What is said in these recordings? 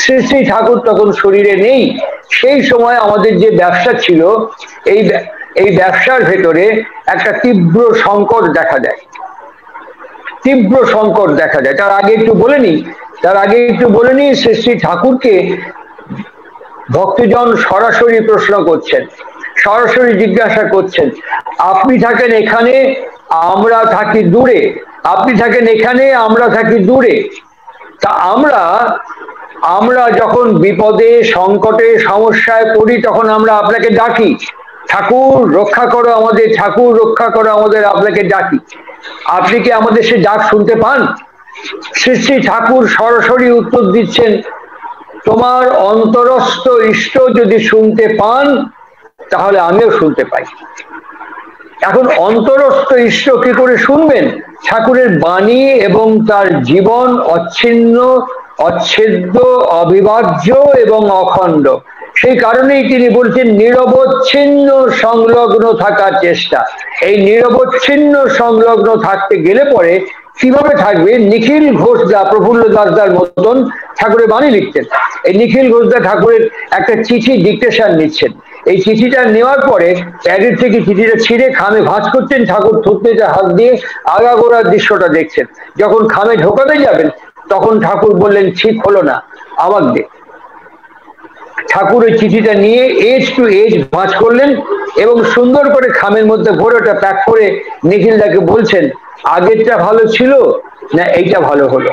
শ্রী শ্রী ঠাকুর তখন শরীরে নেই। সেই সময় আমাদের যে ব্যবসা ছিল, এই এই ব্যবসার ভেতরে একটা তীব্র সংকট দেখা দেয়, তীব্র সংকট দেখা যায়। তার আগে একটু বলে নি শ্রী শ্রী ঠাকুরকে ভক্তজন সরাসরি প্রশ্ন করছেন, সরাসরি জিজ্ঞাসা করছেন, আপনি থাকেন এখানে, আমরা থাকি দূরে, আপনি থাকেন এখানে, আমরা থাকি দূরে, তা আমরা যখন বিপদে সংকটে সমস্যায় পড়ি তখন আমরা আপনাকে ডাকি, ঠাকুর রক্ষা করো আমাদের, ঠাকুর রক্ষা করো আমাদের, আপনাকে ডাকি। আপনি কি আমাদের সে ডাক শুনতে পান? শ্রী শ্রী ঠাকুর সরাসরি উত্তর দিচ্ছেন, তোমার অন্তরস্থ ইষ্ট যদি শুনতে পান তাহলে আমিও শুনতে পাই। এখন অন্তরস্থ ইষ্ট কি করে শুনবেন? ঠাকুরের বাণী এবং তার জীবন অচ্ছিন্ন, অচ্ছেদ্য, অবিভাজ্য এবং অখণ্ড। সেই কারণেই তিনি বলছেন নিরবচ্ছিন্ন সংলগ্ন থাকার চেষ্টা। এই নিরবচ্ছিন্ন সংলগ্ন থাকতে গেলে পরে কিভাবে থাকবে? নিখিল ঘোষদা, প্রফুল্ল দাসদার মতন ঠাকুরের বাণী লিখতেন। এই নিখিল ঘোষদা ঠাকুরের একটা চিঠি ডিকটেশন নিচ্ছেন, এই চিঠিটা নেওয়ার পরে প্যাকেট থেকে চিঠিটা ছিঁড়ে খামে ভাঁজ করছেন, ঠাকুর থুতনিতে হাত দিয়ে আগাগোড়ার দৃশ্যটা দেখছেন। যখন খামে ঢোকাতে যাবেন তখন ঠাকুর বললেন ঠিক হলো না, আবার দে। ঠাকুর ওই চিঠিটা নিয়ে এজ টু এজ ভাঁজ করলেন এবং সুন্দর করে খামের মধ্যে ভরে ওটা প্যাক করে নিখিলদাকে বলছেন, আগেরটা ভালো ছিল না এইটা ভালো হলো?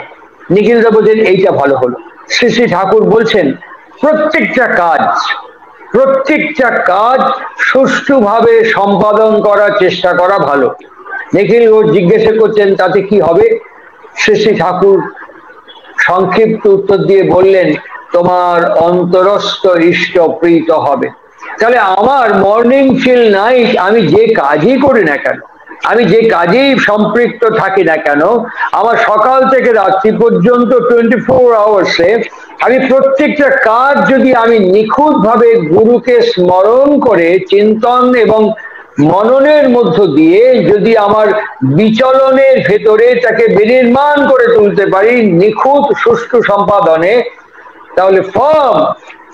নিখিলদা বলছেন এইটা ভালো হলো। শ্রী শ্রী ঠাকুর বলছেন প্রত্যেকটা কাজ সুষ্ঠুভাবে সম্পাদন করার চেষ্টা করা ভালো। নিখিল ঘোষ জিজ্ঞাসা করছেন তাতে কি হবে? শ্রী শ্রী ঠাকুর সংক্ষিপ্ত উত্তর দিয়ে বললেন, তোমার অন্তরস্থ ইষ্ট প্রীত হবে। তাহলে আমার মর্নিং টিল নাইট আমি যে কাজই করি না কেন, আমি যে কাজেই সম্পৃক্ত থাকি না কেন, আমার সকাল থেকে রাত্রি পর্যন্ত 24 আওয়ার্সে আমি প্রত্যেকটা কাজ যদি আমি নিখুঁত ভাবে গুরুকে স্মরণ করে চিন্তন এবং মননের মধ্য দিয়ে যদি আমার বিচলনের ভেতরে তাকে বিনির্মাণ করে তুলতে পারি নিখুঁত সুষ্ঠু সম্পাদনে, তাহলে ফার্ম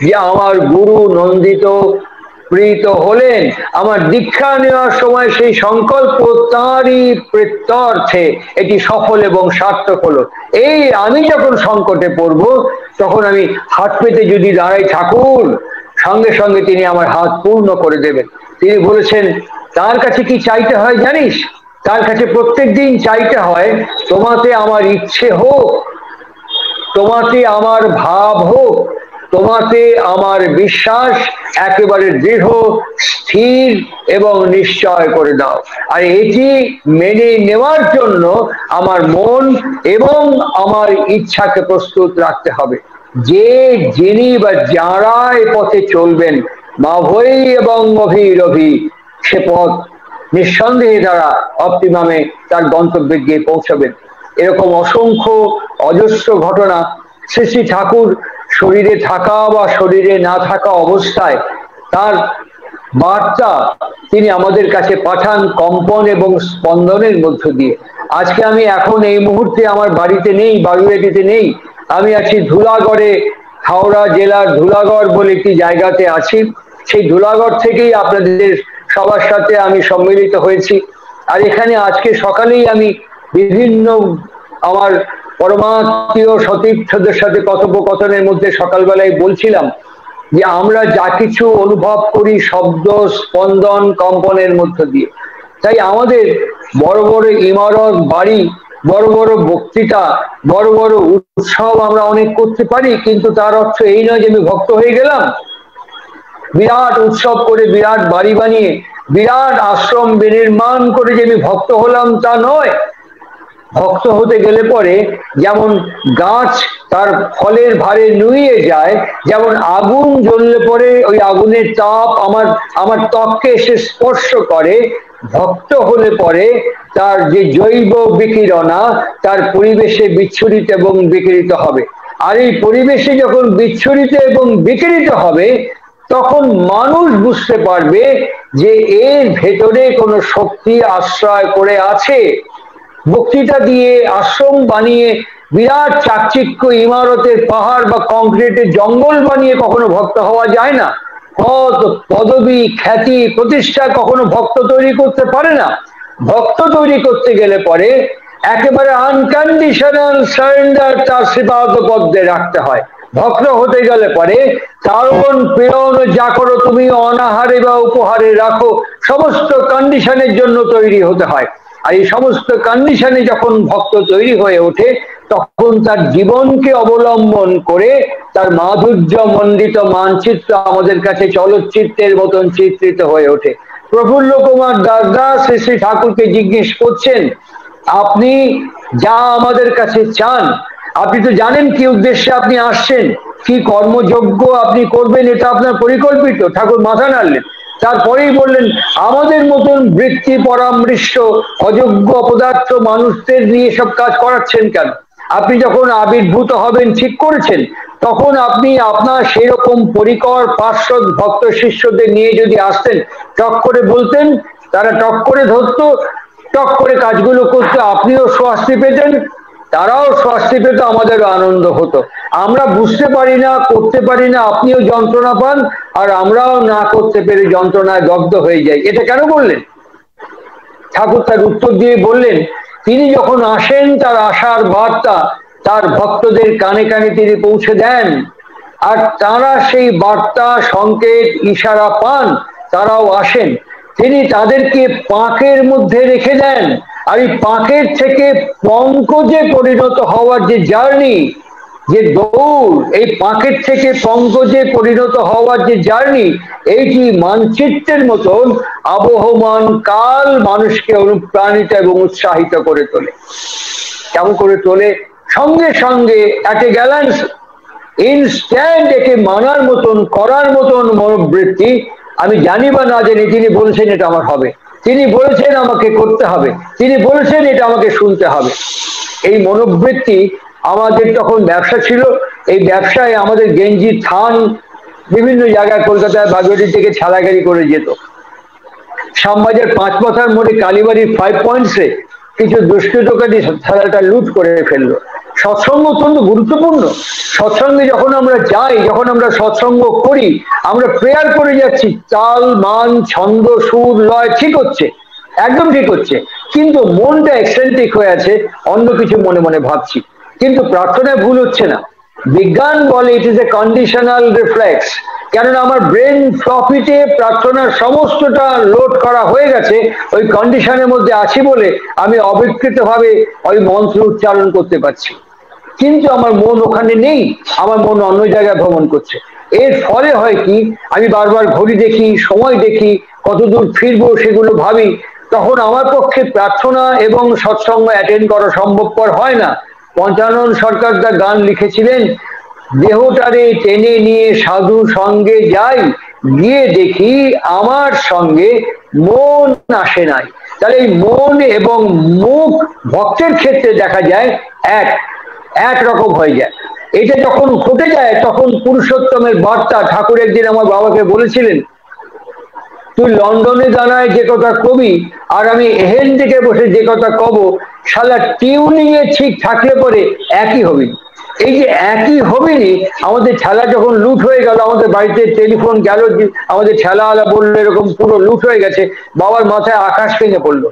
যে আমার গুরু নন্দিত প্রীত হলেন। আমার দীক্ষা নেওয়ার সময় সেই সংকল্প তাঁরই প্রত্যর্থে এটি সফল এবং সার্থক হলো। এই আমি যখন সংকটে পড়ব তখন আমি হাত পেতে যদি দাঁড়াই, ঠাকুর সঙ্গে সঙ্গে তিনি আমার হাত পূর্ণ করে দেবেন। তিনি বলেছেন তার কাছে কি চাইতে হয় জানিস? তার কাছে প্রত্যেক দিন চাইতে হয়, তোমাতে আমার ইচ্ছে হোক, তোমাতে আমার ভাব হোক, তোমাতে আমার বিশ্বাস একেবারে দৃঢ়, স্থির এবং নিশ্চয় করে দাও। আর এটি মেনে নেওয়ার জন্য আমার মন এবং আমার ইচ্ছাকে প্রস্তুত রাখতে হবে। যে যিনি বা যারা এ পথে চলবেন মাভৈ এবং অভিরভি, সে পথ নিঃসন্দেহে তারা অপটিমামে তার গন্তব্যে গিয়ে পৌঁছাবেন। এরকম অসংখ্য অজস্র ঘটনা শ্রী শ্রী ঠাকুর শরীরে থাকা বা শরীরে না থাকা অবস্থায় তার বার্তা তিনি আমাদের কাছে পাঠান কম্পন এবং স্পন্দনের মধ্য দিয়ে। আজকে আমি এখন এই মুহূর্তে আমার বাড়িতে নেই, বাগুইআটিতে নেই, আমি আছি ধুলাগড়ে, হাওড়া জেলার ধুলাগড় বলে একটি জায়গাতে আছি। সেই ধুলাগড় থেকেই আপনাদের সবার সাথে আমি সম্মিলিত হয়েছি। আর এখানে আজকে সকালেই আমি বিভিন্ন আমার পরমাত্মীয় সতীর্থদের সাথে কথোপকথনের মধ্যে সকালবেলায় বলছিলাম যে আমরা যা কিছু অনুভব করি শব্দ, স্পন্দন, কম্পনের মধ্য দিয়ে। তাই আমাদের বড় বড় ইমারত, বাড়ি, বড় বড় বক্তৃতা, বড় বড় উৎসব আমরা অনেক করতে পারি, কিন্তু তার অর্থ এই নয় যে আমি ভক্ত হয়ে গেলাম। বিরাট উৎসব করে, বিরাট বাড়ি বানিয়ে, বিরাট আশ্রম বিনির্মাণ করে যে আমি ভক্ত হলাম তা নয়। ভক্ত হতে গেলে পরে যেমন গাছ তার ফলের ভারে নুয়ে যায়, যেমন আগুন জ্বললে পরে ওই আগুনের তাপ আমার ত্বককে এসে স্পর্শ করে, ভক্ত হলে পরে তার যে জৈব বিকিরণা তার পরিবেশে বিচ্ছুরিত এবং বিকিরিত হবে। আর এই পরিবেশে যখন বিচ্ছুরিত এবং বিকিরিত হবে তখন মানুষ বুঝতে পারবে যে এর ভেতরে কোনো শক্তি আশ্রয় করে আছে। বক্তৃতা দিয়ে, আশ্রম বানিয়ে বিরাট চাকচিক্য ইমারতের পাহাড় বা কংক্রিটের জঙ্গল বানিয়ে কখনো ভক্ত হওয়া যায় না। পদ, পদবী, খ্যাতি, প্রতিষ্ঠা কখনো ভক্ত তৈরি করতে পারে না। ভক্ত তৈরি করতে গেলে পরে একেবারে আনকন্ডিশনাল সারেন্ডার তার শ্রীপাদ পদ্মে রাখতে হয়। ভক্ত হতে গেলে পরে চারণ প্রেরণ যা করো তুমি অনাহারে বা উপহারে রাখো, সমস্ত কন্ডিশনের জন্য তৈরি হতে হয়। আর এই সমস্ত কন্ডিশনে যখন ভক্ত তৈরি হয়ে ওঠে, তখন তার জীবনকে অবলম্বন করে তার মাধুর্য মণ্ডিত মানচিত্র আমাদের কাছে চলচ্চিত্রের মতন চিত্রিত হয়ে ওঠে। প্রফুল্ল কুমার দাস শ্রী শ্রী ঠাকুরকে জিজ্ঞেস করছেন, আপনি যা আমাদের কাছে চান, আপনি তো জানেন কি উদ্দেশ্যে আপনি আসছেন, কি কর্মযোগ্য আপনি করবেন, এটা আপনার পরিকল্পিত। ঠাকুর মাথা নাড়লেন, তারপরেই বললেন, আমাদের মতন বৃত্তি পরামৃষ্ট অযোগ্য অপদার্থ মানুষদের নিয়ে সব কাজ করাচ্ছেন কেন? আপনি যখন আবির্ভূত হবেন ঠিক করেছেন, তখন আপনি আপনার সেই রকম পরিকর পার্শ্বদ ভক্ত শিষ্যদের নিয়ে যদি আসতেন, টক করে বলতেন, তারা টক করে ধরতো, টক করে কাজগুলো করতে আপনিও স্বস্তি পেতেন, তারাও স্বস্তি পেত, আমাদেরও আনন্দ হতো। আমরা বুঝতে পারি না, করতে পারি না, আপনিও যন্ত্রণা পান, আর আমরাও না করতে পেরে যন্ত্রণায় দগ্ধ হয়ে যাই। এটা কেন বললেন? ঠাকুর তার উত্তর দিয়ে বললেন, তিনি যখন আসেন তার আশার বার্তা তার ভক্তদের কানে কানে তিনি পৌঁছে দেন, আর তারা সেই বার্তা সংকেত ইশারা পান, তারাও আসেন। তিনি তাদেরকে পাঁকের মধ্যে রেখে দেন, আর এই পাঁকের থেকে পঙ্কজে পরিণত হওয়ার যে জার্নি, যে দৌড়, এই পাঁকের থেকে পঙ্কজে পরিণত হওয়ার যে জার্নি, এইটি মানচিত্রের মতন আবহমান কাল মানুষকে অনুপ্রাণিত এবং উৎসাহিত করে তোলে। কেমন করে তোলে? সঙ্গে সঙ্গে এট এ গ্যালান্স ইনস্ট্যান্ট একে মানার মতন, করার মতন মনোবৃত্তি। আমি জানি বা না জানি, তিনি বলছেন এটা আমার হবে, তিনি বলেছেন আমাকে করতে হবে, তিনি বলেছেন এটা আমাকে শুনতে হবে। এই মনোবৃত্তি আমাদের তখন ব্যবসা ছিল। এই ব্যবসায় আমাদের গেঞ্জি থান বিভিন্ন জায়গায় কলকাতায় বাগেরহাট থেকে ছালাগাড়ি করে যেত। শ্যামবাজার 5 মাথার মোড়ে কালীবাড়ির 5 পয়েন্টসে কিছু দুষ্কৃতকারী থালাটা লুট করে ফেললো। সৎসঙ্গ অত্যন্ত গুরুত্বপূর্ণ। সৎসঙ্গে যখন আমরা যাই, যখন আমরা সৎসঙ্গ করি, আমরা প্রেয়ার করে যাচ্ছি, তাল মান ছন্দ সুর লয় ঠিক হচ্ছে, একদম ঠিক হচ্ছে, কিন্তু মনটা এক্সেন্ট্রিক হয়ে আছে, অন্য কিছু মনে মনে ভাবছি। কিন্তু প্রার্থনায় ভুল হচ্ছে না। বিজ্ঞান বলে it is a conditional reflex, কেননা আমার ব্রেন ফ্লপিতে প্রার্থনার সমস্তটা লোড করা হয়ে গেছে, ওই কন্ডিশনের মধ্যে আছি বলে আমি অবিকৃতভাবে ওই মন্ত্র উচ্চারণ করতে পারছি, কিন্তু আমার মন ওখানে নেই, আমার মন অন্য জায়গায় ভ্রমণ করছে। এর ফলে হয় কি, আমি বারবার ঘড়ি দেখি, সময় দেখি, কতদূর ফিরবো সেগুলো ভাবি, তখন আমার পক্ষে প্রার্থনা এবং সৎসঙ্গ অ্যাটেন্ড করা সম্ভবপর হয় না। পঞ্চানন সরকার তার গান লিখেছিলেন, দেহটারে টেনে নিয়ে সাধু সঙ্গে যাই, গিয়ে দেখি আমার সঙ্গে মন আসে নাই। তাহলে এই মন এবং মুখ ভক্তের ক্ষেত্রে দেখা যায় এক রকম হয়ে যায়। এটা যখন ঘটে যায়, তখন পুরুষোত্তমের বার্তা। ঠাকুর একদিন আমার বাবাকে বলেছিলেন, তুই লন্ডনে দাঁড়ায় যে কথা কবি, আর আমি এহেন থেকে বসে যে কথা কব, শালা টিউনিং এ ঠিক থাকলে পরে একই হবি। এই যে একই হবিনি, আমাদের ছেলা যখন লুট হয়ে গেল, আমাদের বাড়িতে টেলিফোন গেল, আমাদের ছেলাওয়ালা বললো এরকম পুরো লুট হয়ে গেছে, বাবার মাথায় আকাশ ভেঙে পড়লো।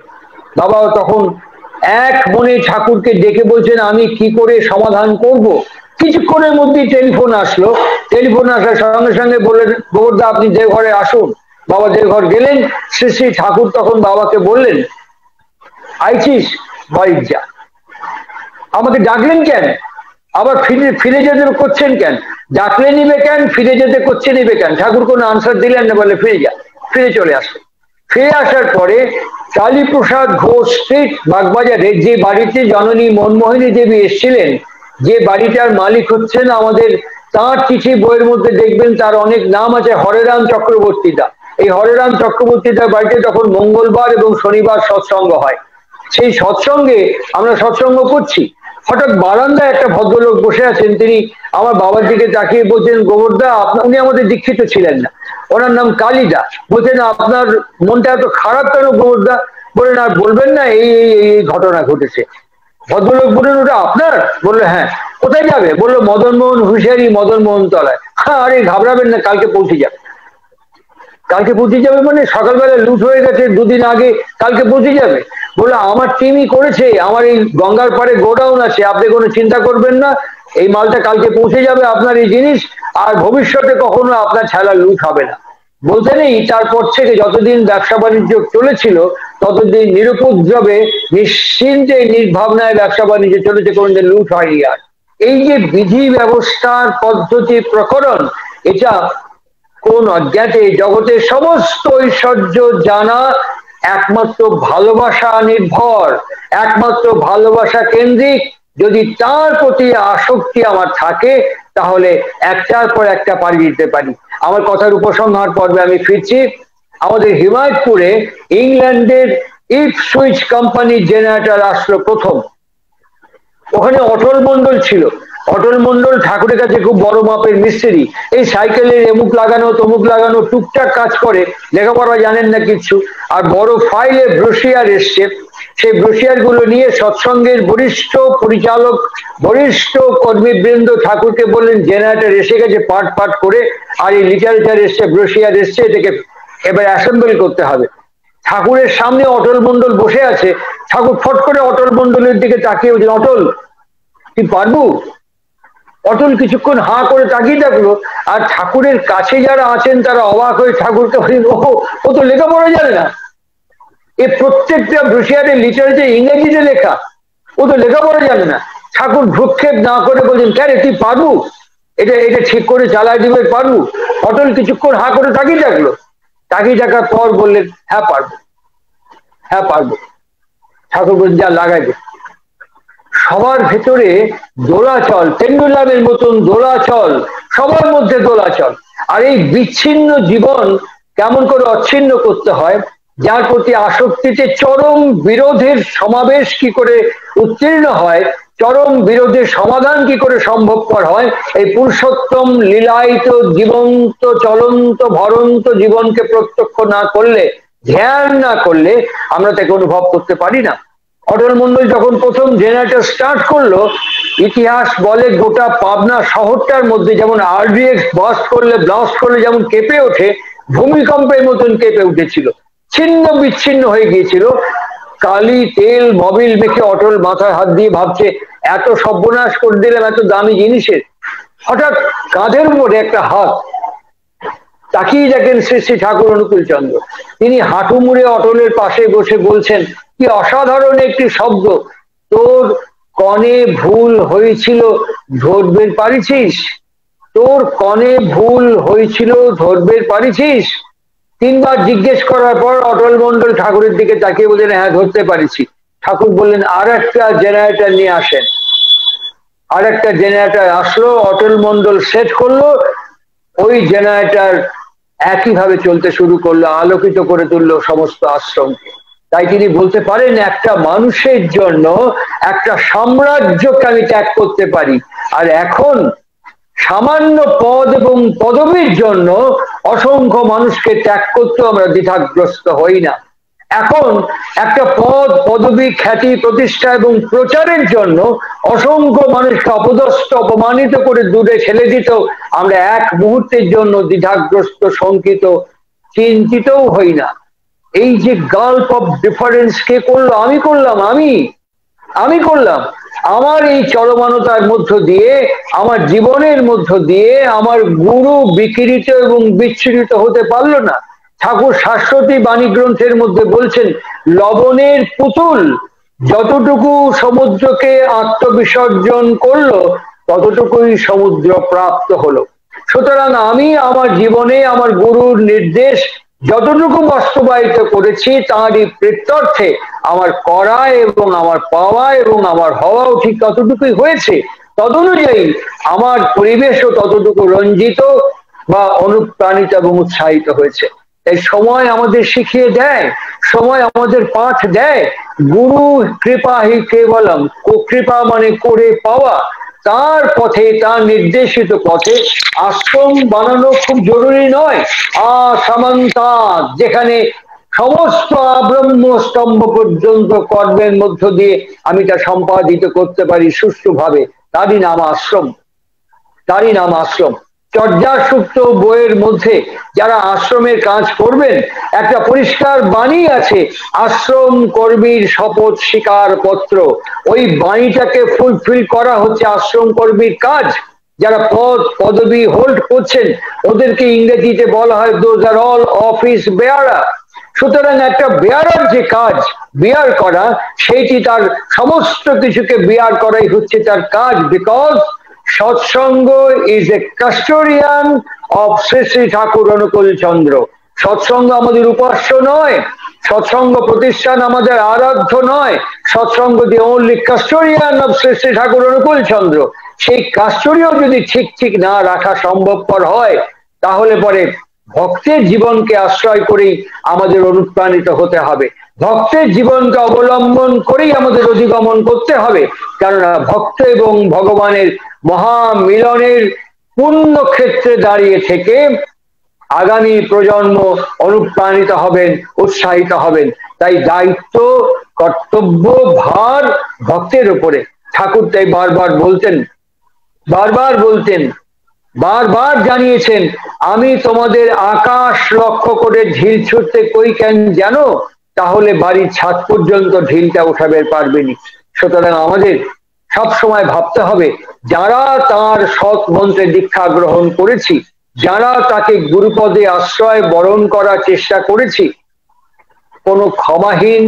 বাবা তখন এক মনে ঠাকুরকে ডেকে বলছেন, আমি কি করে সমাধান করব। কিছুক্ষণের মধ্যেই টেলিফোন আসলো। টেলিফোন আসার সঙ্গে সঙ্গে বললেন, গোবরদা আপনি দেওঘরে আসুন। বাবা দেওঘর গেলেন। শ্রী শ্রী ঠাকুর তখন বাবাকে বললেন, আইছিস, বাড়ি যা। আমাকে ডাকলেন কেন, আবার ফিরে যেতে করছেন কেন? ডাকলে নিবে কেন, ফিরে যেতে করছে নিবে কেন? ঠাকুর কোনো আনসার দিলেন না, বলে ফিরে যা। ফিরে চলে আসলেন। ফিরে আসার পরে কালীপ্রসাদ ঘোষ স্ট্রিট বাগবাজারে যে বাড়িতে জননী মনমোহিনী দেবী এসেছিলেন, যে বাড়িটার মালিক হচ্ছেন আমাদের, তাঁর চিঠি বইয়ের মধ্যে দেখবেন তার অনেক নাম আছে, হরেরাম চক্রবর্তীদা। এই হরেরাম চক্রবর্তীদার বাড়িতে তখন মঙ্গলবার এবং শনিবার সৎসঙ্গ হয়। সেই সৎসঙ্গে আমরা সৎসঙ্গ করছি, হঠাৎ বারান্দায় একটা ভদ্রলোক বসে আছেন। তিনি আমার বাবার দিকে তাকিয়ে বলছেন, গোবরদা, উনি আমাদের দীক্ষিত ছিলেন না, ওনার নাম কালীদা। বলছেন, আপনার মনটা এত খারাপ কেন গোবরদা? বলেন, আর বলবেন না, এই এই ঘটনা ঘটেছে। ভদ্রলোক বললেন ওটা আপনার? বললো হ্যাঁ। কোথায় যাবে? বললো মদন মোহন হুঁশিয়ারি মদন মোহন তলায়। হ্যাঁ, আরে ঘাবড়াবেন না, কালকে পৌঁছে যাবে। কালকে পৌঁছে যাবে মানে সকালবেলা লুট হয়ে গেছে দুদিন আগে, কালকে পৌঁছে যাবে? বললো আমার টিমই করেছে, আমার এই গঙ্গার পাড়ে গোডাউন আছে, আপনি কোনো চিন্তা করবেন না, এই মালটা কালকে পৌঁছে যাবে আপনার এই জিনিস, আর ভবিষ্যতে কখনো আপনার ছাড়া লুট হবে না। বলতে নেই তারপর থেকে যতদিন ব্যবসা বাণিজ্য চলেছিল ততদিন নিরুপদ্রবে নিশ্চিন্তে নির্ভাবনায় ব্যবসা বাণিজ্য চলেছে, কোনদিন লুট হয়নি। আর এই যে বিধি ব্যবস্থার পদ্ধতি প্রকরণ, এটা কোন অজ্ঞাতে জগতের সমস্ত ঐশ্বর্য জানা একমাত্র ভালোবাসা নির্ভর, একমাত্র ভালোবাসা কেন্দ্রিক। যদি তার প্রতি আসক্তি আমার থাকে তাহলে একটার পর একটা পাড়ি দিতে পারি। আমার কথার উপসংহার পর্বে আমি ফিরছি। আমাদের হিমায়তপুরে ইংল্যান্ডের ইপসুইচ কোম্পানির জেনারেটর আসলো প্রথম। ওখানে অটল মন্ডল ছিল। অটল মন্ডল ঠাকুরের কাছে খুব বড় মাপের মিস্ত্রি, এই সাইকেলের এমুক লাগানো তমুক লাগানো টুকটাক কাজ করে, লেখাপড়া জানেন না কিছু। আর বড় ফাইলে ব্রোশিয়ার এসছে, সেই ব্রোশিয়ার গুলো নিয়ে সৎসঙ্গের বরিষ্ঠ পরিচালক বরিষ্ঠ কর্মীবৃন্দ ঠাকুরকে বললেন জেনারেটর এসে গেছে পাট পাট করে, আর এই লিটারেচার এসছে ব্রোশিয়ার এসছে, এটাকে এবার অ্যাসেম্বল করতে হবে। ঠাকুরের সামনে অটল মন্ডল বসে আছে, ঠাকুর ফট করে অটল মন্ডলের দিকে তাকিয়ে বলছেন অটল তুই পারবো? অটল কিছুক্ষণ হাঁ করে তাকিয়ে থাকলো, আর ঠাকুরের কাছে যারা আছেন তারা অবাক হয়ে ঠাকুরকে বলেন ও তো লেখাপড়া জানে না, এ প্রত্যেকটা ব্রুশিয়ারের লিটারেচার ইংরেজিতে লেখা, ও তো লেখাপড়া জানে না। ঠাকুর ভ্রুক্ষেপ না করে বলছেন কেন তুই পারবো? এটা এটা ঠিক করে চালায় দিবে পারবো? অটল কিছুক্ষণ হাঁ করে তাকিয়ে থাকলো, তাকিয়ে থাকার পর বললেন হ্যাঁ পারবো, হ্যাঁ পারবো। ঠাকুর বলছেন যা লাগাইবে। সবার ভেতরে দোলাচল, পেন্ডুলামের মতন দোলাচল, সবার মধ্যে দোলাচল। আর এই বিচ্ছিন্ন জীবন কেমন করে অচ্ছিন্ন করতে হয়, যার প্রতি আসক্তিতে চরম বিরোধের সমাবেশ কি করে উত্তীর্ণ হয়, চরম বিরোধের সমাধান কি করে সম্ভবপর হয়, এই পুরুষোত্তম লীলায়িত জীবন্ত চলন্ত ভরন্ত জীবনকে প্রত্যক্ষ না করলে, ধ্যান না করলে আমরা তাকে অনুভব করতে পারি না। অটল মন্ডল যখন প্রথম জেনারেটর স্টার্ট করলো, ইতিহাস বলে গোটা পাবনা শহরটার মধ্যে যেমন আরডিএক্স ব্লাস্ট করলে যেমন কেঁপে ওঠে, ভূমিকম্পের মতন কেঁপে উঠেছিল, ছিন্ন বিচ্ছিন্ন হয়ে গিয়েছিল। কালি তেল মবিল মেখে অটল মাথায় হাত দিয়ে ভাবছে এত সর্বনাশ করে দিলাম এত দামি জিনিসের। হঠাৎ কাঁধের উপরে একটা হাত, তাকিয়ে দেখেন শ্রী শ্রী ঠাকুর অনুকূল চন্দ্র। তিনি হাঁটু মুড়ে অটলের পাশে বসে বলছেন কি অসাধারণ একটি শব্দ, তোর কনে ভুল হয়েছিল ধরবের পারিছিস? তোর কনে ভুল হয়েছিল ধরবের পারিছিস? তিনবার জিজ্ঞেস করার পর অটল মন্ডল ঠাকুরের দিকে তাকিয়ে বললেন হ্যাঁ ধরতে পারিছি। ঠাকুর বললেন আর একটা জেনারেটর নিয়ে আসেন। আর একটা জেনারেটর আসলো, অটল মন্ডল সেট করলো, ওই জেনারেটর একইভাবে চলতে শুরু করলো, আলোকিত করে তুললো সমস্ত আশ্রমকে। তাই তিনি বলতে পারেন একটা মানুষের জন্য একটা সাম্রাজ্যকে আমি ত্যাগ করতে পারি, আর এখন সামান্য পদ এবং পদবীর জন্য অসংখ্য মানুষকে ত্যাগ করতেও আমরা দ্বিধাগ্রস্ত হই না। এখন একটা পদ পদবী খ্যাতি প্রতিষ্ঠা এবং প্রচারের জন্য অসংখ্য মানুষকে অপদস্থ অপমানিত করে দূরে ঠেলে দিত আমরা এক মুহূর্তের জন্য দ্বিধাগ্রস্ত শঙ্কিত চিন্তিতও হই না। এই যে গাল্প অফ ডিফারেন্স কে করলো? আমি করলাম, আমি করলাম। আমার এই চলমানতার মধ্য দিয়ে, আমার জীবনের মধ্য দিয়ে আমার গুরু বিকিরিত এবং বিচ্ছুরিত হতে পারলো না। ঠাকুর শাশ্বতী বাণী গ্রন্থের মধ্যে বলছেন লবণের পুতুল যতটুকু সমুদ্রকে আত্মবিসর্জন করলো ততটুকুই সমুদ্র প্রাপ্ত হলো। সুতরাং আমি আমার জীবনে আমার গুরুর নির্দেশ যতটুকু বাস্তবায়িত করেছি তাঁরই প্রেত্যর্থে আমার করা এবং আমার পাওয়া এবং আমার হওয়াও ঠিক ততটুকুই হয়েছে। তদনুযায়ী আমার পরিবেশও ততটুকু রঞ্জিত বা অনুপ্রাণিত এবং উৎসাহিত হয়েছে। এই সময় আমাদের শিখিয়ে দেয়, সময় আমাদের পাঠ দেয়, গুরু কৃপা হি কেবলম, কৃপা মানে করে পাওয়া, তার পথে তার নির্দেশিত পথে আশ্রম বানানো খুব জরুরি নয়। আসামন্তা যেখানে সমস্ত আব্রহ্ম স্তম্ভ পর্যন্ত কর্মের মধ্য দিয়ে আমি তা সম্পাদিত করতে পারি সুষ্ঠুভাবে, তারই নাম আশ্রম, তারই নাম আশ্রম। চর্যা সুক্ত বইয়ের মধ্যে যারা আশ্রমের কাজ করবেন একটা পরিষ্কার বাণী আছে, আশ্রম কর্মীর শপথ স্বীকার পত্র। ওই বাণীটাকে ফুলফিল করা হচ্ছে আশ্রম কর্মীর কাজ। যারা পদ পদবি হোল্ড করছেন ওদেরকে ইংরেজিতে বলা হয় দোজ আর অল অফিস বেয়ারার। সুতরাং একটা বেয়ারার যে কাজ বিয়ার করা, সেইটি তার সমস্ত কিছুকে বিয়ার করাই হচ্ছে তার কাজ। Because Satsang is a custodian of Sri Sri Thakur Anukul Chandra. Satsang আমাদের উপাস্য নয়, সৎসঙ্গ প্রতিষ্ঠান আমাদের আরাধ্য নয়, Satsang the only custodian of Sri Sri Thakur Anukul Chandra. সেই কাস্টোডিও যদি ঠিক ঠিক না রাখা সম্ভবপর হয় তাহলে পরে ভক্তের জীবনকে আশ্রয় করেই আমাদের অনুপ্রাণিত হতে হবে, ভক্তের জীবনকে অবলম্বন করেই আমাদের অধিগমন করতে হবে। কেননা ভক্ত এবং ভগবানের মহামিলনের পূর্ণ ক্ষেত্রে দাঁড়িয়ে থেকে আগামী প্রজন্ম অনুপ্রাণিত হবেন, উৎসাহিত হবেন। তাই দায়িত্ব, কর্তব্য, ভার ভক্তের উপরে। ঠাকুর তাই বারবার বলতেন, বারবার বলতেন, বারবার জানিয়েছেন, আমি তোমাদের আকাশ লক্ষ্য করে ঢিল ছুটতে কই কেন জানো, তাহলে বাড়ির ছাদ পর্যন্ত ঢিলটা উঠাবে পারবেনি। সুতরাং আমাদের সব সময় ভাবতে হবে, যারা তার সৎ মন্ত্রে দীক্ষা গ্রহণ করেছি, যারা তাকে গুরুপদে আশ্রয় বরণ করার চেষ্টা করেছি, কোনো ক্ষমাহীন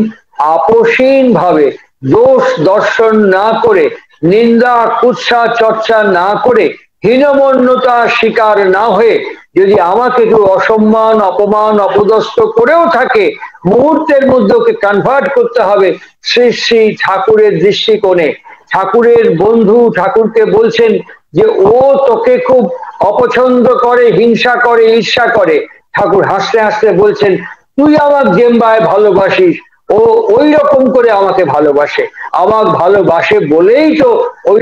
আপোষহীন ভাবে দোষ দর্শন না করে, নিন্দা কুৎসা চর্চা না করে, হীনমন্যতা শিকার না হয়ে যদি আমাকে কেউ অসম্মান অপমান অপদস্থ করেও থাকে, মুহূর্তের মধ্যে ওকে কনভার্ট করতে হবে শ্রী শ্রী ঠাকুরের দৃষ্টিকোণে। ঠাকুরের বন্ধু ঠাকুরকে বলছেন যে ও তোকে খুব অপছন্দ করে, হিংসা করে, ঈর্ষা করে। ঠাকুর হাসতে হাসতে বলছেন, তুই আমার জেম্বায় ভালোবাসিস, ও ওই রকম করে আমাকে ভালোবাসে, আমার ভালোবাসে বলেই তো ওই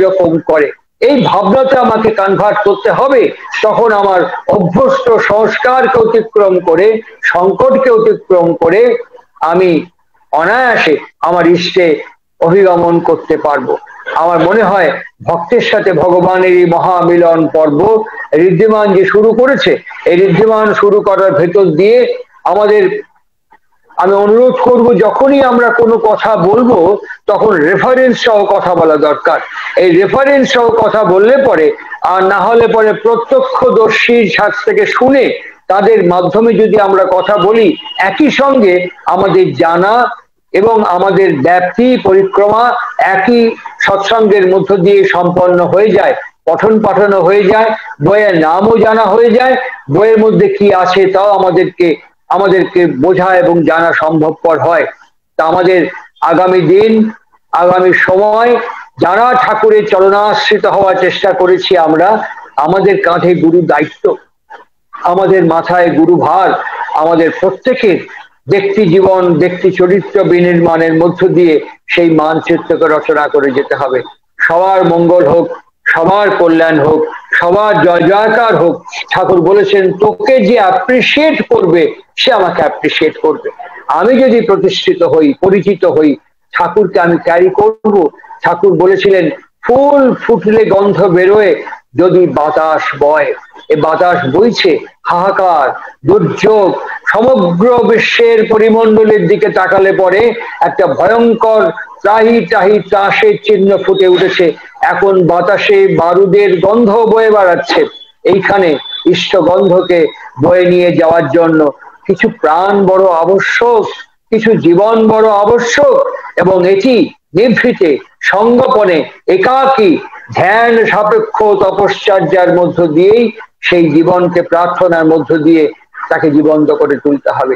রকম করে। এই ভাবনাটা আমাকে কনভার্ট করতে হবে। তখন আমার অভ্যস্ত সংস্কারকে অতিক্রম করে, সংকটকে অতিক্রম করে আমি অনায়াসে আমার ইষ্টে অভিগমন করতে পারবো। আমার মনে হয় ভক্তের সাথে ভগবানের এই মহামিলন পর্ব ঋদ্ধিমান যে শুরু করেছে, এই ঋদ্ধিমান শুরু করার ভেতর দিয়ে আমাদের আমি অনুরোধ করব, যখনই আমরা কোনো কথা বলবো তখন রেফারেন্স সহ কথা বলা দরকার। এই রেফারেন্স সহ কথা বললে পরে, আর না হলে পরে প্রত্যক্ষদর্শীর কাছ থেকে শুনে তাদের মাধ্যমে যদি আমরা কথা বলি, একই সঙ্গে আমাদের জানা এবং আমাদের ব্যাপ্তি পরিক্রমা একই সৎসঙ্গের মধ্য দিয়ে সম্পন্ন হয়ে যায়, পঠন পাঠনও হয়ে যায়, বইয়ের নামও জানা হয়ে যায়, বইয়ের মধ্যে কি আছে তাও আমাদেরকে বোঝা এবং জানা সম্ভবপর হয়। তা আমাদের আগামী দিন, আগামী সময় যারা ঠাকুরের চরণাশ্রিত হওয়ার চেষ্টা করেছি আমরা, আমাদের কাঁধে গুরু দায়িত্ব, আমাদের মাথায় গুরু ভার। আমাদের প্রত্যেকের ব্যক্তি জীবন, ব্যক্তি চরিত্র বিনির্মাণের মধ্য দিয়ে সেই মানচিত্রকে রচনা করে যেতে হবে। সবার মঙ্গল হোক, সবার কল্যাণ হোক, সবার জয় জয়কার হোক। ঠাকুর বলেছেন, তোকে যে অ্যাপ্রিসিয়েট করবে সে আমাকে অ্যাপ্রিসিয়েট করবে। আমি যদি প্রতিষ্ঠিত হই, পরিচিত হই, ঠাকুরকে আমি ক্যারি করব। ঠাকুর বলেছিলেন, ফুল ফুটলে গন্ধ বেরোয় যদি বাতাস বয়। এ বাতাস বইছে, হাহাকার, দুর্যোগ, সমগ্র বিশ্বের পরিমণ্ডলের দিকে তাকালে পরে একটা ভয়ঙ্কর ত্রাহি ত্রাহি ত্রাসের চিহ্ন ফুটে উঠেছে। এখন বাতাসে বারুদের গন্ধ বয়ে বেড়াচ্ছে। এইখানে ইষ্টগন্ধকে বয়ে নিয়ে যাওয়ার জন্য কিছু প্রাণ বড় আবশ্যক, কিছু জীবন বড় আবশ্যক, এবং এটি নিভৃতে সঙ্গোপনে একাকী ধ্যান সাপেক্ষ তপশ্চর্যার মধ্য দিয়েই সেই জীবনকে প্রার্থনার মধ্য দিয়ে তাকে জীবন্ত করে তুলতে হবে।